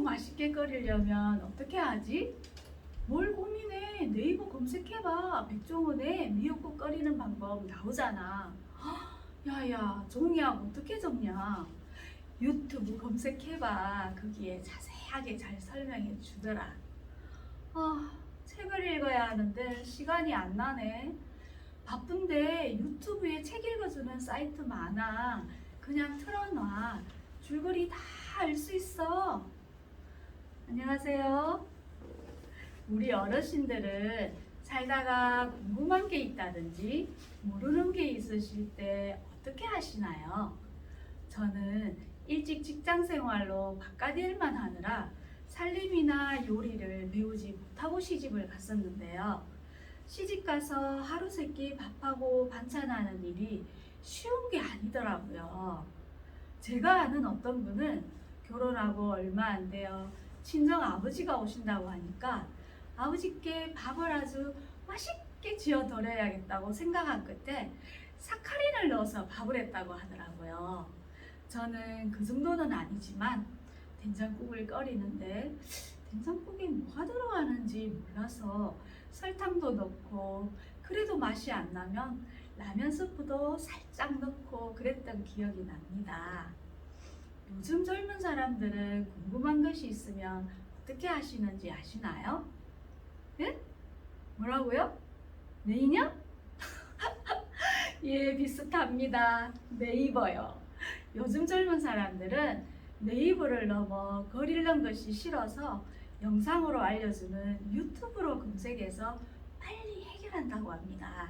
맛있게 끓이려면 어떻게 하지? 뭘 고민해? 네이버 검색해봐. 백종원의 미역국 끓이는 방법 나오잖아. 야야, 종이하고 어떻게 적냐? 유튜브 검색해봐. 거기에 자세하게 잘 설명해 주더라. 책을 읽어야 하는데 시간이 안 나네. 바쁜데 유튜브에 책 읽어주는 사이트 많아. 그냥 틀어놔. 줄거리 다 알 수 있어. 안녕하세요. 우리 어르신들은 살다가 궁금한 게 있다든지 모르는 게 있으실 때 어떻게 하시나요? 저는 일찍 직장 생활로 바깥 일만 하느라 살림이나 요리를 배우지 못하고 시집을 갔었는데요. 시집 가서 하루 세끼 밥하고 반찬하는 일이 쉬운 게 아니더라고요. 제가 아는 어떤 분은 결혼하고 얼마 안 돼요. 친정 아버지가 오신다고 하니까 아버지께 밥을 아주 맛있게 지어 드려야겠다고 생각한 끝에 사카린을 넣어서 밥을 했다고 하더라고요. 저는 그 정도는 아니지만 된장국을 끓이는데 된장국에 뭐가 들어가는지 몰라서 설탕도 넣고 그래도 맛이 안 나면 라면 스프도 살짝 넣고 그랬던 기억이 납니다. 요즘 젊은 사람들은 궁금한 것이 있으면 어떻게 하시는지 아시나요? 네? 뭐라고요? 네이냐? 예, 비슷합니다. 네이버요. 요즘 젊은 사람들은 네이버를 넘어 글 읽는 것이 싫어서 영상으로 알려주는 유튜브로 검색해서 빨리 해결한다고 합니다.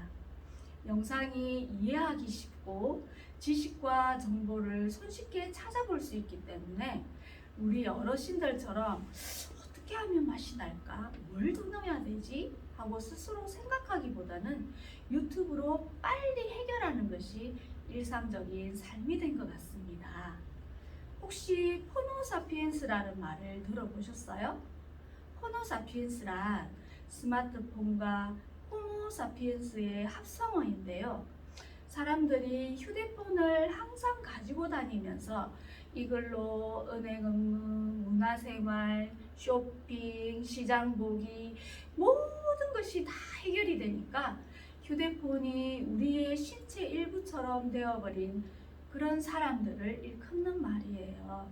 영상이 이해하기 쉽고 지식과 정보를 손쉽게 찾아볼 수 있기 때문에 우리 어르신들처럼 어떻게 하면 맛이 날까? 뭘 더 넣어야 되지? 하고 스스로 생각하기보다는 유튜브로 빨리 해결하는 것이 일상적인 삶이 된 것 같습니다. 혹시 호모사피엔스라는 말을 들어보셨어요? 호모사피엔스란 스마트폰과 호모사피엔스의 합성어인데요. 사람들이 휴대폰을 항상 가지고 다니면서 이걸로 은행 업무, 문화생활, 쇼핑, 시장 보기 모든 것이 다 해결이 되니까 휴대폰이 우리의 신체 일부처럼 되어버린 그런 사람들을 일컫는 말이에요.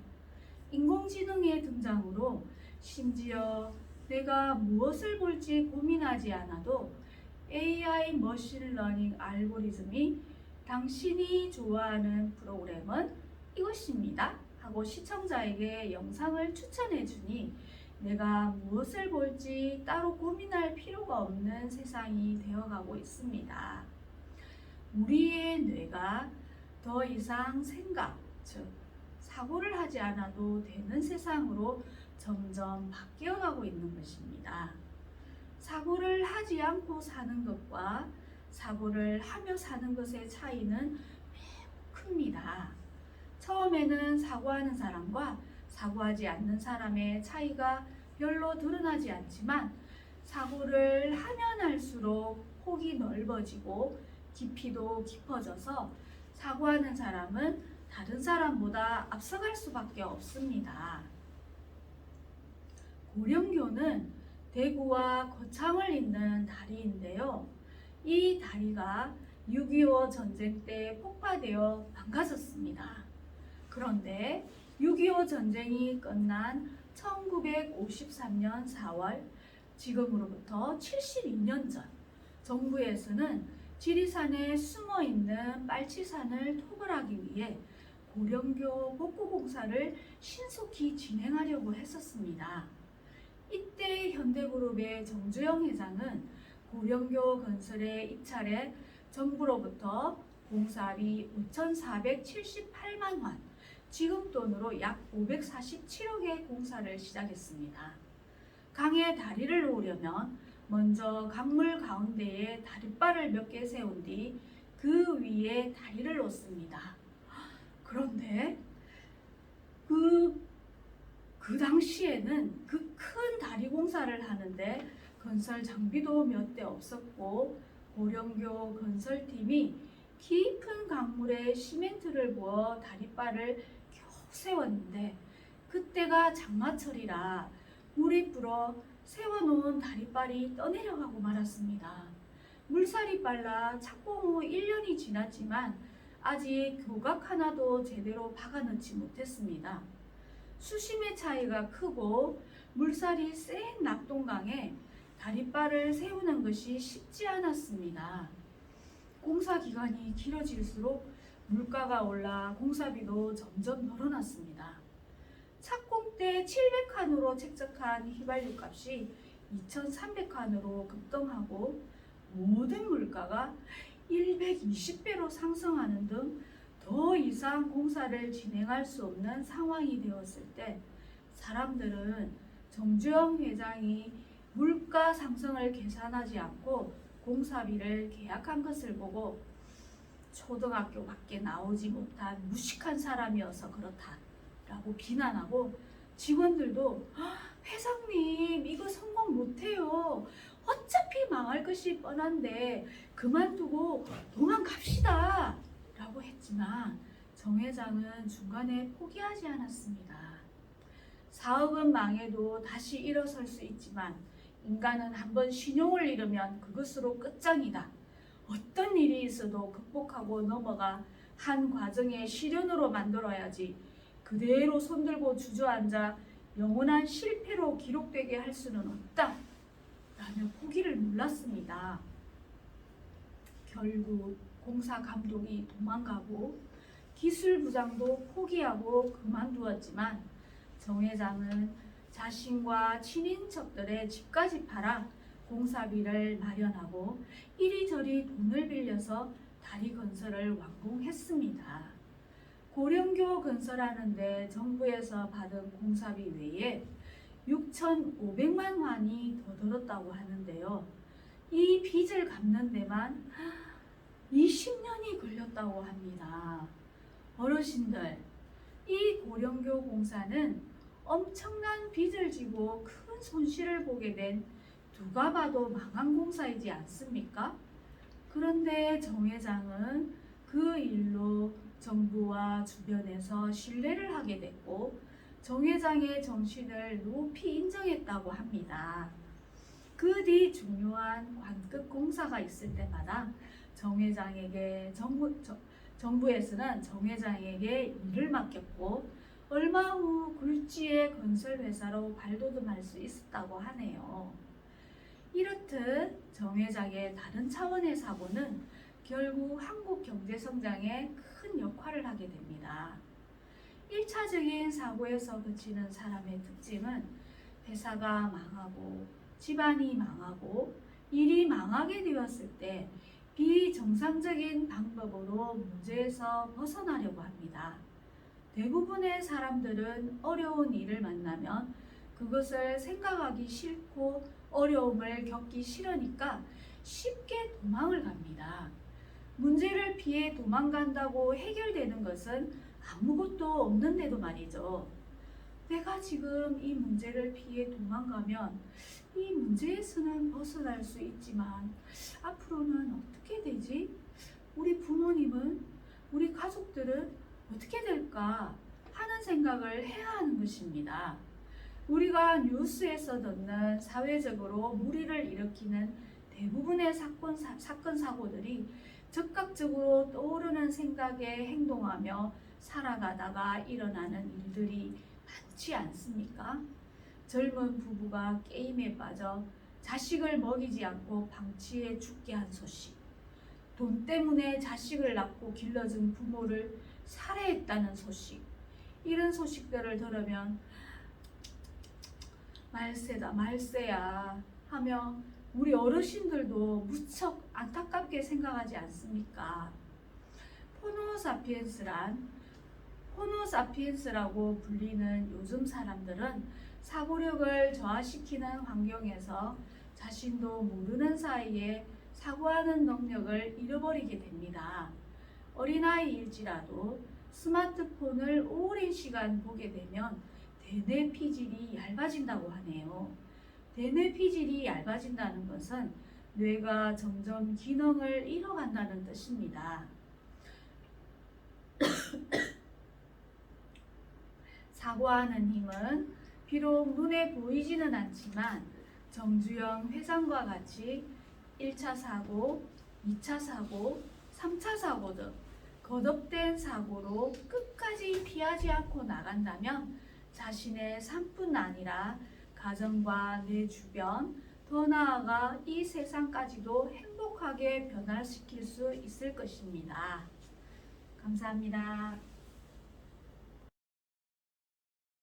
인공지능의 등장으로 심지어 내가 무엇을 볼지 고민하지 않아도 AI 머신러닝 알고리즘이 당신이 좋아하는 프로그램은 이것입니다 하고 시청자에게 영상을 추천해 주니 내가 무엇을 볼지 따로 고민할 필요가 없는 세상이 되어가고 있습니다. 우리의 뇌가 더 이상 생각, 즉 사고를 하지 않아도 되는 세상으로 점점 바뀌어가고 있는 것입니다. 사고를 하지 않고 사는 것과 사고를 하며 사는 것의 차이는 매우 큽니다. 처음에는 사고하는 사람과 사고하지 않는 사람의 차이가 별로 드러나지 않지만 사고를 하면 할수록 폭이 넓어지고 깊이도 깊어져서 사고하는 사람은 다른 사람보다 앞서갈 수밖에 없습니다. 고령교는 대구와 거창을 잇는 다리인데요. 이 다리가 6.25 전쟁 때 폭파되어 망가졌습니다. 그런데 6.25 전쟁이 끝난 1953년 4월, 지금으로부터 72년 전, 정부에서는 지리산에 숨어있는 빨치산을 토벌하기 위해 고령교 복구 공사를 신속히 진행하려고 했었습니다. 이때 현대그룹의 정주영 회장은 고령교 건설에 입찰해 정부로부터 공사비 5,478만 원, 지금 돈으로 약 547억의 공사를 시작했습니다. 강에 다리를 놓으려면 먼저 강물 가운데에 다리바를 몇 개 세운 뒤 그 위에 다리를 놓습니다. 그런데 그 당시에는 그 큰 다리 공사를 하는데 건설 장비도 몇 대 없었고 고령교 건설팀이 깊은 강물에 시멘트를 부어 다리바를 겨우 세웠는데 그때가 장마철이라 물이 불어 세워놓은 다리빨이 떠내려가고 말았습니다. 물살이 빨라 착공 후 1년이 지났지만 아직 교각 하나도 제대로 박아넣지 못했습니다. 수심의 차이가 크고 물살이 센 낙동강에 다리빨을 세우는 것이 쉽지 않았습니다. 공사 기간이 길어질수록 물가가 올라 공사비도 점점 늘어났습니다. 착공 때 700칸으로 책정한 휘발유 값이 2,300칸으로 급등하고 모든 물가가 120배로 상승하는 등 더 이상 공사를 진행할 수 없는 상황이 되었을 때 사람들은 정주영 회장이 물가 상승을 계산하지 않고 공사비를 계약한 것을 보고 초등학교밖에 나오지 못한 무식한 사람이어서 그렇다라고 비난하고 직원들도 회장님 이거 성공 못해요. 어차피 망할 것이 뻔한데 그만두고 도망갑시다 라고 했지만 정 회장은 중간에 포기하지 않았습니다. 사업은 망해도 다시 일어설 수 있지만 인간은 한번 신용을 잃으면 그것으로 끝장이다. 어떤 일이 있어도 극복하고 넘어가 한 과정의 시련으로 만들어야지 그대로 손들고 주저앉아 영원한 실패로 기록되게 할 수는 없다. 라며 포기를 눌렀습니다. 결국 공사 감독이 도망가고 기술부장도 포기하고 그만두었지만 정 회장은 자신과 친인척들의 집까지 팔아 공사비를 마련하고 이리저리 돈을 빌려서 다리 건설을 완공했습니다. 고령교 건설하는데 정부에서 받은 공사비 외에 6,500만 원이 더 들었다고 하는데요. 이 빚을 갚는 데만 20년이 걸렸다고 합니다. 어르신들, 이 고령교 공사는 엄청난 빚을 지고 큰 손실을 보게 된 누가 봐도 망한 공사이지 않습니까? 그런데 정 회장은 그 일로 정부와 주변에서 신뢰를 하게 됐고 정 회장의 정신을 높이 인정했다고 합니다. 그 뒤 중요한 관급 공사가 있을 때마다 정 회장에게 정부에서는 정 회장에게 일을 맡겼고 얼마 후 굴지의 건설회사로 발돋움할 수 있었다고 하네요. 이렇듯 정 회장의 다른 차원의 사고는 결국 한국 경제 성장에 큰 역할을 하게 됩니다. 1차적인 사고에서 그치는 사람의 특징은 회사가 망하고 집안이 망하고 일이 망하게 되었을 때 비정상적인 방법으로 문제에서 벗어나려고 합니다. 대부분의 사람들은 어려운 일을 만나면 그것을 생각하기 싫고 어려움을 겪기 싫으니까 쉽게 도망을 갑니다. 문제를 피해 도망간다고 해결되는 것은 아무것도 없는데도 말이죠. 내가 지금 이 문제를 피해 도망가면 이 문제에서는 벗어날 수 있지만 앞으로는 어떻게 되지? 우리 부모님은, 우리 가족들은 어떻게 될까 하는 생각을 해야 하는 것입니다. 우리가 뉴스에서 듣는 사회적으로 무리를 일으키는 대부분의 사건, 사고들이 즉각적으로 떠오르는 생각에 행동하며 살아가다가 일어나는 일들이 많지 않습니까? 젊은 부부가 게임에 빠져 자식을 먹이지 않고 방치해 죽게 한 소식, 돈 때문에 자식을 낳고 길러준 부모를 살해했다는 소식, 이런 소식들을 들으면 말세다 말세야 하며 우리 어르신들도 무척 안타깝게 생각하지 않습니까? 호모사피엔스라고 불리는 요즘 사람들은 사고력을 저하시키는 환경에서 자신도 모르는 사이에 사고하는 능력을 잃어버리게 됩니다. 어린아이일지라도 스마트폰을 오랜 시간 보게 되면 대뇌 피질이 얇아진다고 하네요. 대뇌 피질이 얇아진다는 것은 뇌가 점점 기능을 잃어간다는 뜻입니다. 사고하는 힘은 비록 눈에 보이지는 않지만 정주영 회장과 같이 1차 사고, 2차 사고, 3차 사고 등 거듭된 사고로 끝까지 피하지 않고 나간다면 자신의 삶뿐 아니라 가정과 내 주변, 더 나아가 이 세상까지도 행복하게 변화시킬 수 있을 것입니다. 감사합니다.